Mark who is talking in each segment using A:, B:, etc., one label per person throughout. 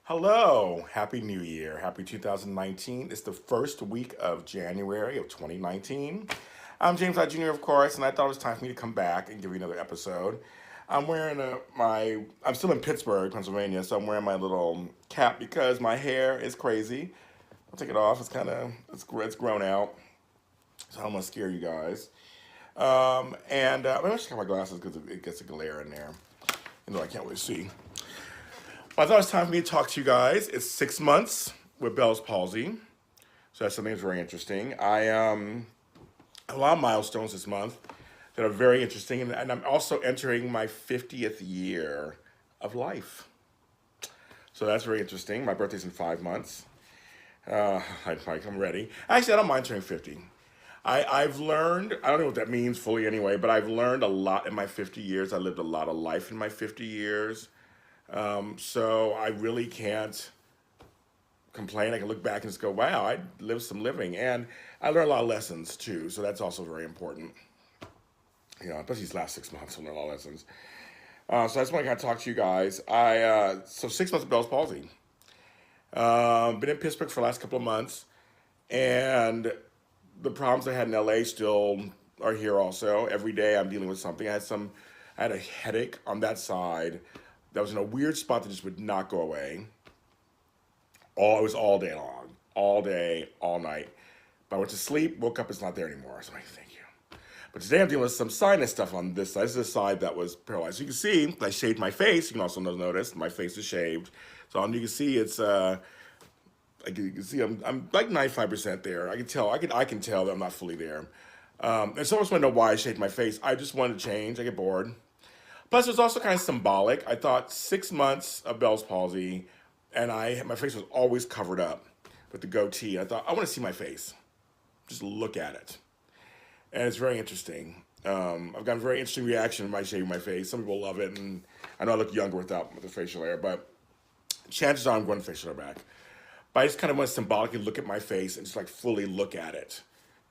A: Hello, Happy New Year. Happy 2019. It's the first week of January of 2019. I'm James Lott Jr., of course, and I thought it was time for me to come back and give you another episode. I'm wearing I'm still in Pittsburgh, Pennsylvania, so I'm wearing my little cap because my hair is crazy. I'll take it off. It's grown out, so I don't want to scare you guys. I just got my glasses because it gets a glare in there. You know, I can't really see. Well, I thought it was time for me to talk to you guys. It's 6 months with Bells Palsy, so that's something that's very interesting. I have a lot of milestones this month that are very interesting, and I'm also entering my 50th year of life. So that's very interesting. My birthday's in 5 months. I'm ready. Actually, I don't mind turning 50. I've learned, I don't know what that means fully anyway, but I've learned a lot in my 50 years. I lived a lot of life in my 50 years. So I really can't complain. I can look back and just go, wow, I lived some living. And I learned a lot of lessons too. So that's also very important. You know, especially these last 6 months, I learned a lot of lessons. So I just want to kind of talk to you guys. So 6 months of Bell's palsy. Been in Pittsburgh for the last couple of months. And the problems I had in LA still are here also. Every day I'm dealing with something. I had a headache on that side that was in a weird spot that just would not go away. It was all day long, all day, all night. But I went to sleep, woke up, it's not there anymore. So I'm like, thank you. But today I'm dealing with some sinus stuff on this side. This is the side that was paralyzed. So you can see I shaved my face. You can also notice my face is shaved. So you can see it's like you can see I'm like 95% there. I can tell that I'm not fully there. And someone want to know why I shaved my face. I just wanted to change. I get bored. Plus, it was also kind of symbolic. I thought 6 months of Bell's palsy, and my face was always covered up with the goatee. I thought, I want to see my face. Just look at it. And it's very interesting. I've gotten a very interesting reaction by shaving my face. Some people love it, and I know I look younger with the facial hair, but chances are I'm going facial hair back. But I just kind of want to symbolically look at my face and just like fully look at it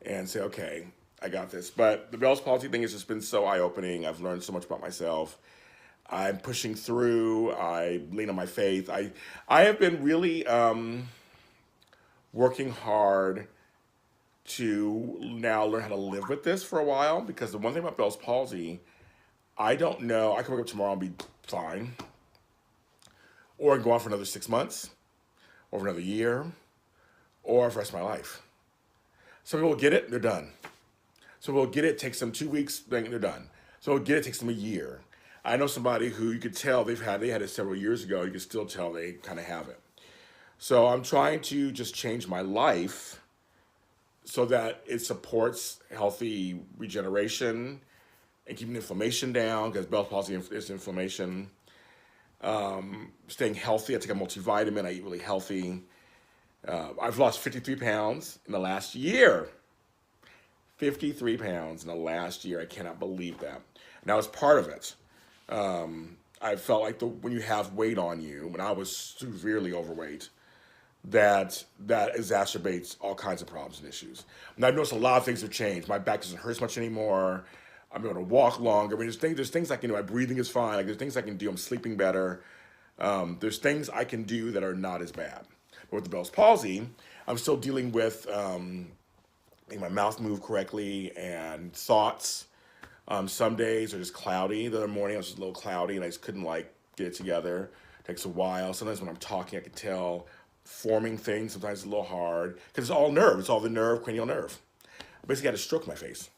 A: and say, okay, I got this. But the Bell's palsy thing has just been so eye-opening. I've learned so much about myself. I'm pushing through. I lean on my faith. I have been really working hard to now learn how to live with this for a while, because the one thing about Bell's palsy, I don't know. I can wake up tomorrow and be fine, or I can go on for another 6 months, or for another year, or for the rest of my life. Some people get it, they're done. Some people get it, takes them 2 weeks, then they're done. Some people get it, takes them a year. I know somebody who you could tell they had it several years ago. You can still tell they kind of have it. So I'm trying to just change my life so that it supports healthy regeneration and keeping inflammation down, because Bell's palsy is inflammation. Staying healthy. I take a multivitamin. I eat really healthy. I've lost 53 pounds in the last year. 53 pounds in the last year. I cannot believe that. And that was part of it. I felt like when you have weight on you, when I was severely overweight, that exacerbates all kinds of problems and issues. And I've noticed a lot of things have changed. My back doesn't hurt as much anymore. I'm able to walk longer. I mean, there's things I can do. My breathing is fine. Like, there's things I can do. I'm sleeping better. There's things I can do that are not as bad. But with the Bell's palsy, I'm still dealing with making my mouth move correctly and thoughts. Some days are just cloudy. The other morning I was just a little cloudy and I just couldn't get it together. It takes a while. Sometimes when I'm talking, I can tell forming things. Sometimes it's a little hard because it's all nerve. It's all the nerve, cranial nerve. I basically had a stroke in my face.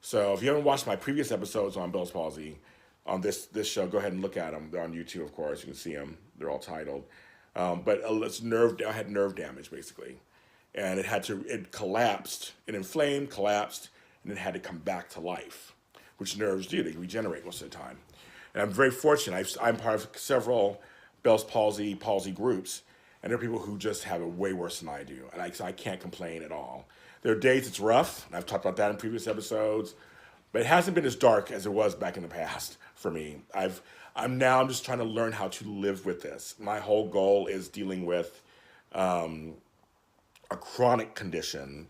A: So if you haven't watched my previous episodes on Bell's palsy on this show, go ahead and look at them. They're on YouTube, of course. You can see them. They're all titled. But I had nerve damage basically, and it collapsed. It inflamed, collapsed, and it had to come back to life, which nerves do. They regenerate most of the time. And I'm very fortunate. I'm part of several Bell's palsy groups, and there are people who just have it way worse than I do, and I can't complain at all. There are days it's rough, and I've talked about that in previous episodes, but it hasn't been as dark as it was back in the past for me. I'm just trying to learn how to live with this. My whole goal is dealing with a chronic condition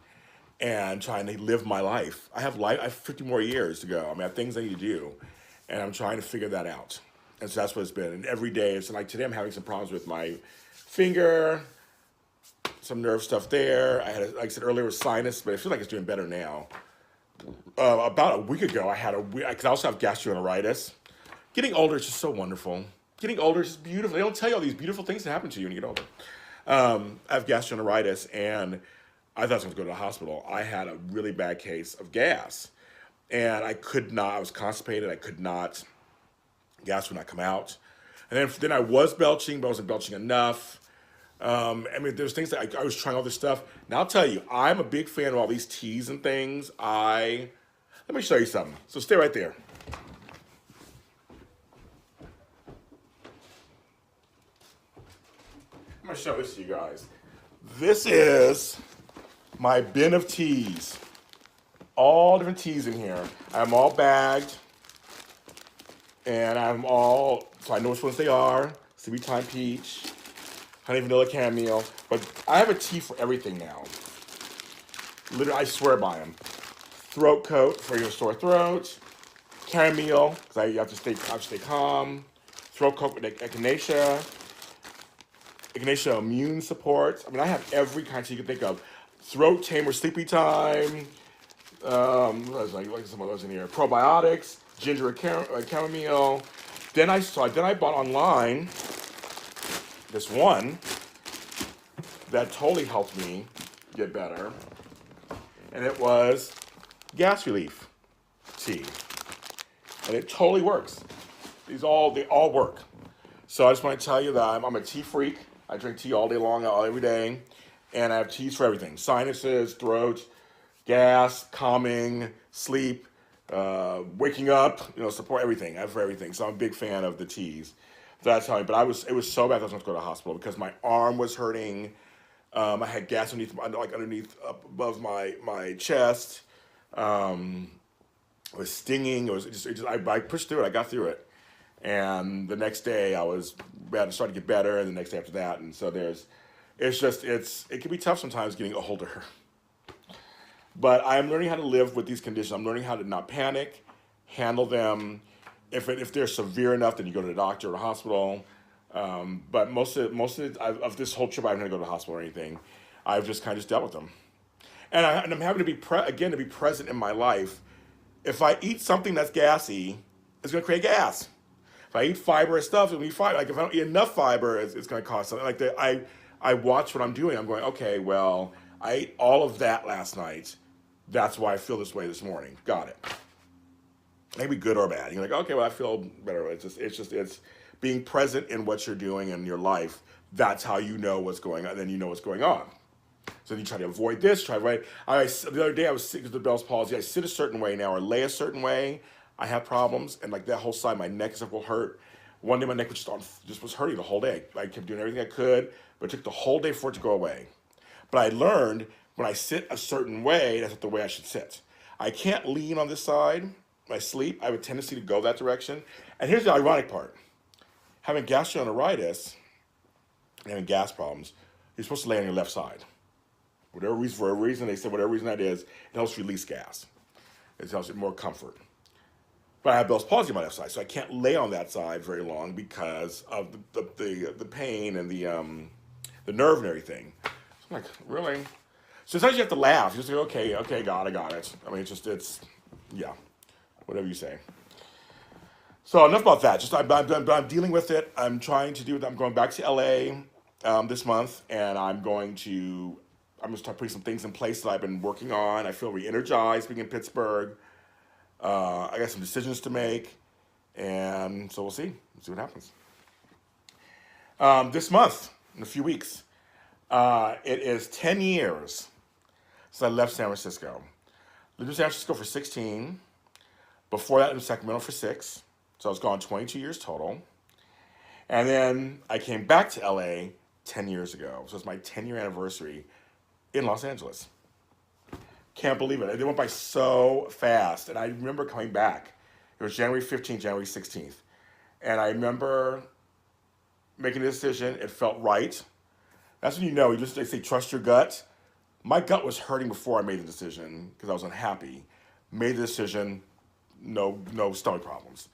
A: and trying to live my life. I have 50 more years to go. I mean, I have things I need to do, and I'm trying to figure that out. And so that's what it's been. And every day, it's like today I'm having some problems with my finger, some nerve stuff there. I had, like I said earlier, sinus, but I feel like it's doing better now. About a week ago, I had because I also have gastroenteritis. Getting older is just so wonderful. Getting older is just beautiful. They don't tell you all these beautiful things that happen to you when you get older. I have gastroenteritis, and I thought I was going to go to the hospital. I had a really bad case of gas, and I could not. I was constipated. I could not. Gas would not come out, and then I was belching, but I wasn't belching enough. I mean, there's things that I was trying all this stuff. Now I'll tell you, I'm a big fan of all these teas and things. Let me show you something. So stay right there. I'm gonna show this to you guys. This is my bin of teas. All different teas in here. I have them all bagged, and I have them all, so I know which ones they are. CB Time Peach, honey vanilla chamomile. But I have a tea for everything now. Literally, I swear by them. Throat coat for your sore throat. Chamomile, because I have to stay calm. Throat coat with echinacea. Echinacea immune support. I mean, I have every kind of tea you can think of. Throat tamer, sleepy time. Like some of those in here. Probiotics, ginger and chamomile. Then I bought online this one that totally helped me get better, and it was gas relief tea, and it totally works. They all work. So I just want to tell you that I'm a tea freak. I drink tea all day long, every day, and I have teas for everything: sinuses, throat, gas, calming, sleep, waking up. Support everything. I have for everything. So I'm a big fan of the teas. That's how. But it was so bad that I was going to go to the hospital because my arm was hurting. I had gas underneath up above my chest. It was stinging. I pushed through it. I got through it. And the next day I was bad. It started to get better, and the next day after that. And so it can be tough sometimes getting older. But I'm learning how to live with these conditions. I'm learning how to not panic, handle them. If they're severe enough, then you go to the doctor or the hospital. But most of this whole trip, I haven't had to go to the hospital or anything. I've just kind of dealt with them. And I'm having to be present in my life. If I eat something that's gassy, it's going to create gas. If I eat fiber and stuff, it's going to be fiber. Like if I don't eat enough fiber, it's going to cause something. Like I watch what I'm doing. I'm going, okay, well, I ate all of that last night. That's why I feel this way this morning. Got it. Maybe good or bad. You're like, okay, well, I feel better. It's being present in what you're doing in your life. That's how you know what's going on. Then you know what's going on. So you try to avoid this. The other day I was sick with the Bells Palsy. I sit a certain way now or lay a certain way. I have problems, and like that whole side, my neck will hurt. One day my neck was just was hurting the whole day. I kept doing everything I could, but it took the whole day for it to go away. But I learned when I sit a certain way, that's not the way I should sit. I can't lean on this side. When I sleep, I have a tendency to go that direction. And here's the ironic part. Having gastroenteritis, having gas problems, you're supposed to lay on your left side. For whatever reason, they said whatever reason that is, it helps release gas. It helps it more comfort. But I have Bell's palsy on my left side, so I can't lay on that side very long because of the pain and the nerve and everything. So I'm like, really? So sometimes you have to laugh. You just go, okay, God, I got it. I mean, yeah, whatever you say. So enough about that. I'm dealing with it. I'm trying to do it. I'm going back to LA this month, and I'm going to start putting some things in place that I've been working on. I feel re-energized being in Pittsburgh. I got some decisions to make, and so we'll see what happens. This month, in a few weeks, it is 10 years since I left San Francisco. Lived in San Francisco for 16. Before that, in Sacramento for 6. So I was gone 22 years total. And then I came back to LA 10 years ago. So it's my 10-year anniversary in Los Angeles. Can't believe it. They went by so fast. And I remember coming back. It was January 15th, January 16th. And I remember making a decision. It felt right. That's when they say trust your gut. My gut was hurting before I made the decision because I was unhappy. Made the decision, no stomach problems.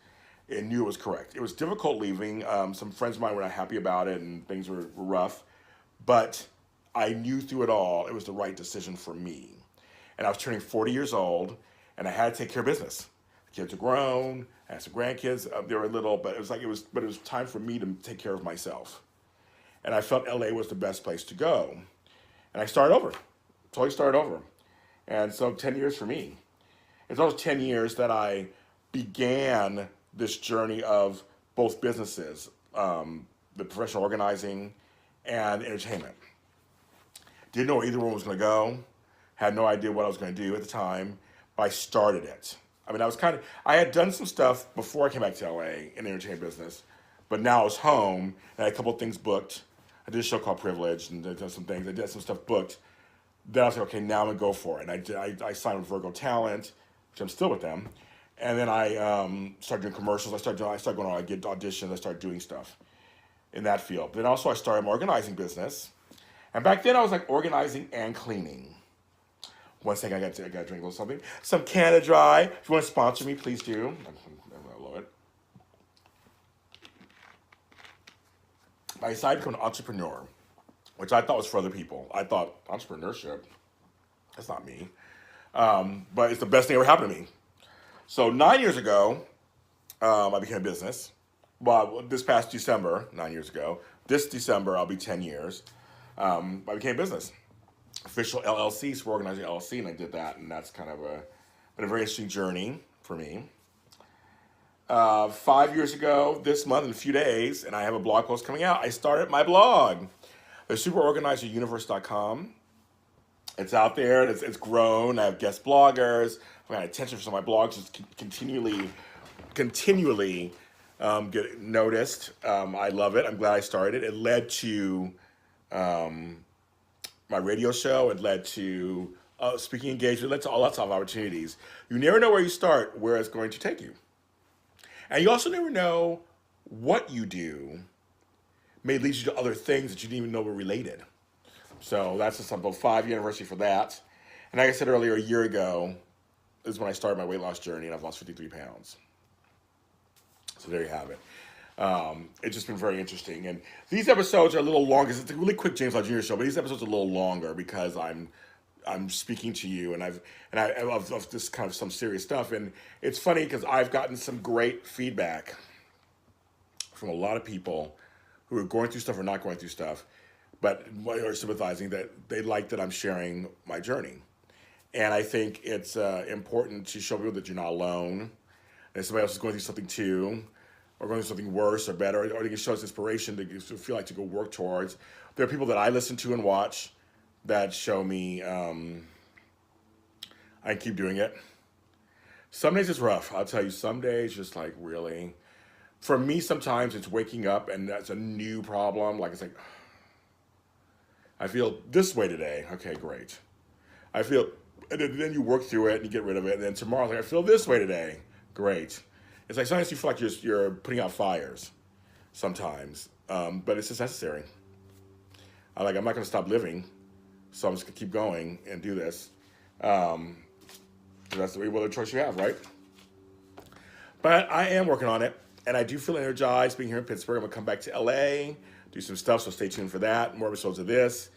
A: And knew it was correct. It was difficult leaving. Some friends of mine were not happy about it and things were rough. but I knew through it all it was the right decision for me. And I was turning 40 years old, and I had to take care of business. The kids are grown. I had some grandkids. They were little, but it was time for me to take care of myself. And I felt LA was the best place to go. And I started over. Totally started over. And so 10 years for me. It's also 10 years that I began this journey of both businesses, the professional organizing and entertainment. Didn't know where either one was going to go. Had no idea what I was going to do at the time, but I started it. I mean, I had done some stuff before I came back to LA in the entertainment business, but now I was home and I had a couple of things booked. I did a show called Privilege and did some things. I did some stuff booked. Then I was like, okay, now I'm going to go for it. And I signed with Virgo Talent, which I'm still with them. And then I started doing commercials. I started going on, I get auditions. I started doing stuff in that field. Then also I started my organizing business. And back then I was like organizing and cleaning. One second, I got to drink a little something. Some Canada Dry. If you want to sponsor me, please do. I love it. I decided to become an entrepreneur, which I thought was for other people. I thought entrepreneurship, that's not me. But it's the best thing ever happened to me. So 9 years ago, I became a business. Well, this past December, 9 years ago, this December, I'll be 10 years. I became a business. Official LLC, so we're organizing LLC, and I did that, and that's kind of been a very interesting journey for me. 5 years ago, this month, in a few days, and I have a blog post coming out, I started my blog, the superorganizeruniverse.com. It's out there, it's grown, I have guest bloggers, I've got attention for some of my blogs, just continually get noticed. I love it, I'm glad I started. It led to my radio show. It led to speaking engagement. It led to lots of opportunities. You never know where you start, where it's going to take you. And you also never know what you do may lead you to other things that you didn't even know were related. So that's just about 5-year anniversary for that. And like I said earlier, a year ago is when I started my weight loss journey, and I've lost 53 pounds. So there you have it. It's just been very interesting. And these episodes are a little longer. It's a really quick James Lott Jr. show, but these episodes are a little longer because I'm speaking to you, and I love this kind of some serious stuff. And it's funny because I've gotten some great feedback from a lot of people who are going through stuff or not going through stuff, but are sympathizing that they like that I'm sharing my journey. And I think it's important to show people that you're not alone, and somebody else is going through something too, or going through something worse or better, or they can show us inspiration to feel like to go work towards. There are people that I listen to and watch that show me I can keep doing it. Some days it's rough. I'll tell you, some days just like really. For me, sometimes it's waking up and that's a new problem. Like it's like, I feel this way today. Okay, great. I feel, and then you work through it and you get rid of it. And then tomorrow, like, I feel this way today. Great. It's like sometimes you feel like you're putting out fires sometimes, but it's just necessary. I'm not going to stop living, so I'm just going to keep going and do this. That's the other choice you have, right? But I am working on it, and I do feel energized being here in Pittsburgh. I'm going to come back to LA, do some stuff, so stay tuned for that. More episodes of this.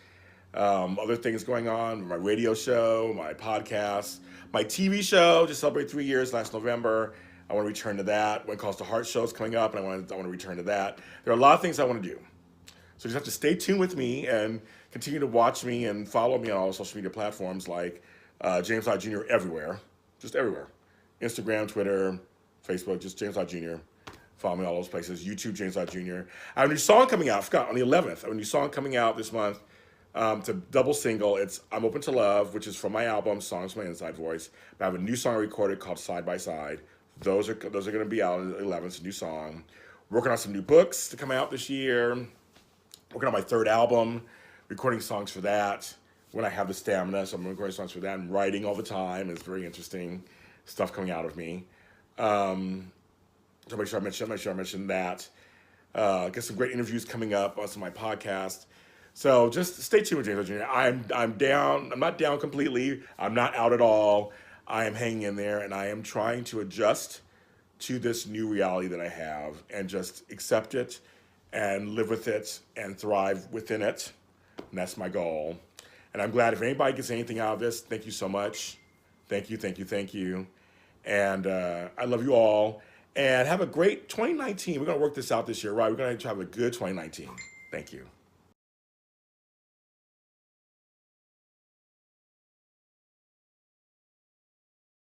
A: Other things going on, my radio show, my podcast, my TV show, just celebrated 3 years last November. I want to return to that. When Calls to Heart show is coming up, and I want to return to that. There are a lot of things I want to do. So you just have to stay tuned with me and continue to watch me and follow me on all social media platforms like James Lott Jr. everywhere, just everywhere. Instagram, Twitter, Facebook, just James Lott Jr. Follow me all those places. YouTube, James Lott Jr. I have a new song coming out. I forgot, on the 11th. I have a new song coming out this month. It's a double single. It's I'm Open to Love, which is from my album, Songs from My Inside Voice. But I have a new song I recorded called Side by Side. Those are going to be out on the 11th. It's a new song. Working on some new books to come out this year. Working on my third album. Recording songs for that when I have the stamina. So I'm recording songs for that and writing all the time. It's very interesting stuff coming out of me. So make sure I mention that. Get some great interviews coming up on some of my podcasts. So just stay tuned with James Lott Jr. I'm down. I'm not down completely. I'm not out at all. I am hanging in there, and I am trying to adjust to this new reality that I have and just accept it and live with it and thrive within it. And that's my goal. And I'm glad if anybody gets anything out of this, thank you so much. Thank you, thank you, thank you. And I love you all. And have a great 2019. We're going to work this out this year, right? We're going to have a good 2019. Thank you.